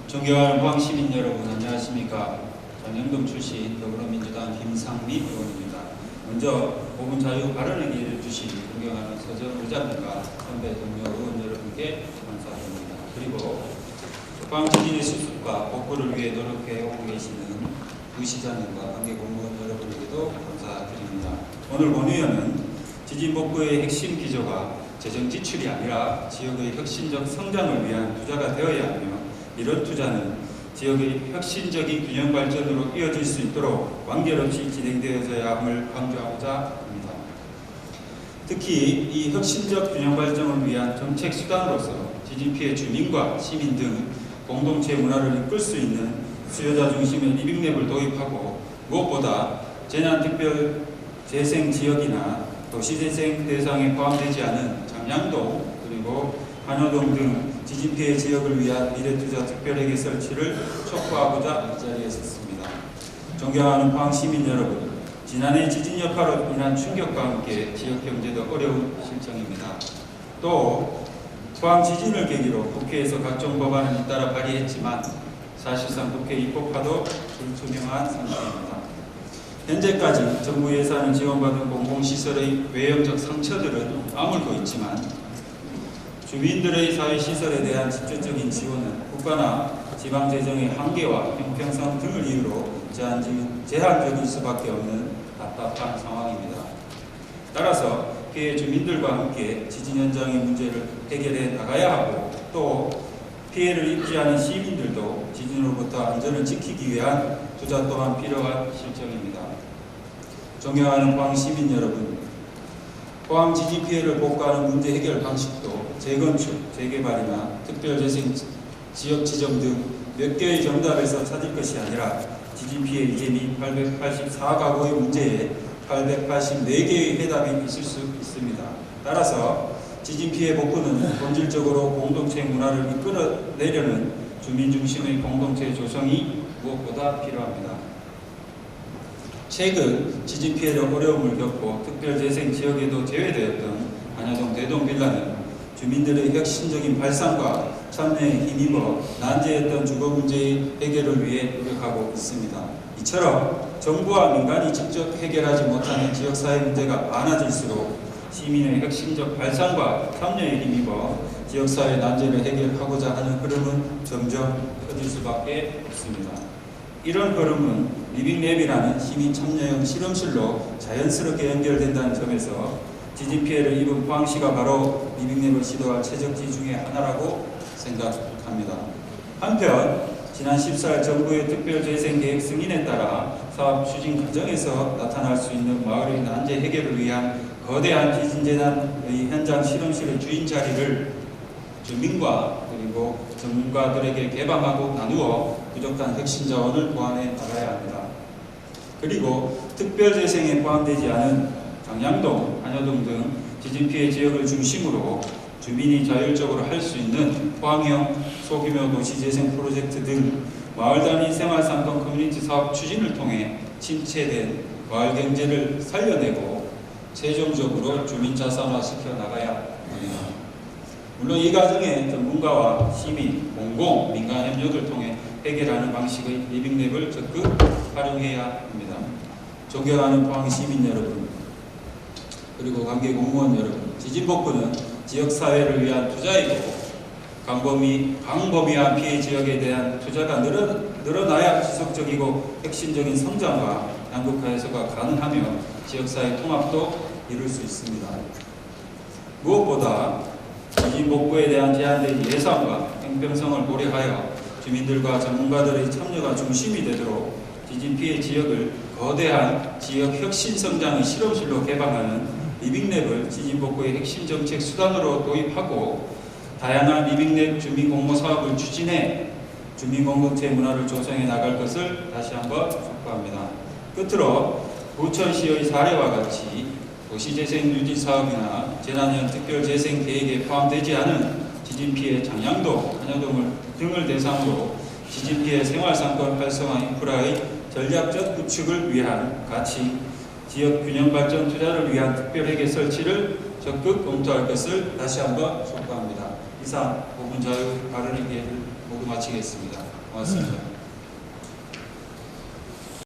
존경하는 포항시민 여러분, 안녕하십니까. 전영동 출신 더불어민주당 김상미 의원입니다. 먼저 5분 자유 발언의 기회를 주신 존경하는 서정 의장님과 선배 동료 의원 여러분께 감사드립니다. 그리고 포항 지진의 수습과 복구를 위해 노력해 오고 계시는 부시장님과 관계 공무원 여러분에게도 감사드립니다. 오늘 본의원은 지진 복구의 핵심 기조가 재정 지출이 아니라 지역의 혁신적 성장을 위한 투자가 되어야 하며, 이런 투자는 지역의 혁신적인 균형 발전으로 이어질 수 있도록 완결없이 진행되어져야 함을 강조하고자 합니다. 특히 이 혁신적 균형 발전을 위한 정책 수단으로서 지진 피해 주민과 시민 등 공동체 문화를 이끌 수 있는 수요자 중심의 리빙랩을 도입하고, 무엇보다 재난특별 재생 지역이나 도시재생 대상에 포함되지 않은 장량동 그리고 한여동 등 지진 피해 지역을 위한 미래투자 특별회계 설치를 촉구하고자 이 자리에 섰습니다. 존경하는 포항 시민 여러분, 지난해 지진 여파로 인한 충격과 함께 지역 경제도 어려운 실정입니다. 또 포항 지진을 계기로 국회에서 각종 법안을 잇따라 발의했지만 사실상 국회 입법화도 불투명한 상태입니다. 현재까지 정부 예산을 지원받은 공공시설의 외형적 상처들은 아물고 있지만, 주민들의 사회시설에 대한 직접적인 지원은 국가나 지방재정의 한계와 형평성 등을 이유로 제한적일 수밖에 없는 답답한 상황입니다. 따라서 피해 주민들과 함께 지진 현장의 문제를 해결해 나가야 하고, 또 피해를 입지 않은 시민들도 지진으로부터 안전을 지키기 위한 투자 또한 필요한 실정입니다. 존경하는 포항 시민 여러분, 포항 지진 피해를 복구하는 문제 해결 방식도 재건축, 재개발이나 특별재생 지역 지정 등 몇 개의 정답에서 찾을 것이 아니라 지진 피해 이재민 884가구의 문제에 884개의 해답이 있을 수 있습니다. 따라서 지진 피해 복구는 본질적으로 공동체 문화를 이끌어내려는 주민 중심의 공동체 조성이 무엇보다 필요합니다. 최근 지진 피해로 어려움을 겪고 특별재생 지역에도 제외되었던 한여동 대동빌라는 주민들의 혁신적인 발상과 참여에 힘입어 난제했던 주거 문제의 해결을 위해 노력하고 있습니다. 이처럼 정부와 민간이 직접 해결하지 못하는 지역사회 문제가 많아질수록 시민의 혁신적 발상과 참여에 힘입어 지역사회 난제를 해결하고자 하는 흐름은 점점 커질 수밖에 없습니다. 이런 흐름은 리빙랩이라는 시민 참여형 실험실로 자연스럽게 연결된다는 점에서 지진 피해를 입은 포항시가 바로 리빙랩을 시도할 최적지 중에 하나라고 생각합니다. 한편 지난 14일 정부의 특별재생계획 승인에 따라 사업 추진 과정에서 나타날 수 있는 마을의 난제 해결을 위한 거대한 지진재난의 현장 실험실의 주인 자리를 주민과 그리고 전문가들에게 개방하고 나누어 부족한 혁신 자원을 보완해 나가야 합니다. 그리고 특별재생에 포함되지 않은 장량동, 한여동 등 지진 피해 지역을 중심으로 주민이 자율적으로 할 수 있는 포항형 소규모 도시재생 프로젝트 등 마을 단위 생활상권 커뮤니티 사업 추진을 통해 침체된 마을 경제를 살려내고 최종적으로 주민 자산화 시켜 나가야 합니다. 물론 이 과정에 전문가와 시민, 공공, 민간 협력을 통해 해결하는 방식의 리빙랩을 적극 활용해야 합니다. 존경하는 포항 시민 여러분, 그리고 관계 공무원 여러분, 지진 복구는 지역사회를 위한 투자이고 광범위한 피해 지역에 대한 투자가 늘어나야 지속적이고 혁신적인 성장과 양극화 해소가 가능하며 지역사회 통합도 이룰 수 있습니다. 무엇보다 지진 복구에 대한 제한된 예산과 형평성을 고려하여 주민들과 전문가들의 참여가 중심이 되도록 지진 피해 지역을 거대한 지역 혁신 성장의 실험실로 개방하는 리빙랩을 지진 복구의 핵심 정책 수단으로 도입하고, 다양한 리빙랩 주민 공모 사업을 추진해 주민 공동체 문화를 조성해 나갈 것을 다시 한번 촉구합니다. 끝으로 부천시의 사례와 같이 도시재생 유지 사업이나 재난형 특별재생 계획에 포함되지 않은 지진 피해 장량동, 한여동 등을 대상으로 지진 피해 생활상권 활성화 인프라의 전략적 구축을 위한 가치 지역 균형 발전 투자를 위한 특별회계 설치를 적극 검토할 것을 다시 한번 촉구합니다. 이상 5분 자유 발언의 기회를 모두 마치겠습니다. 고맙습니다.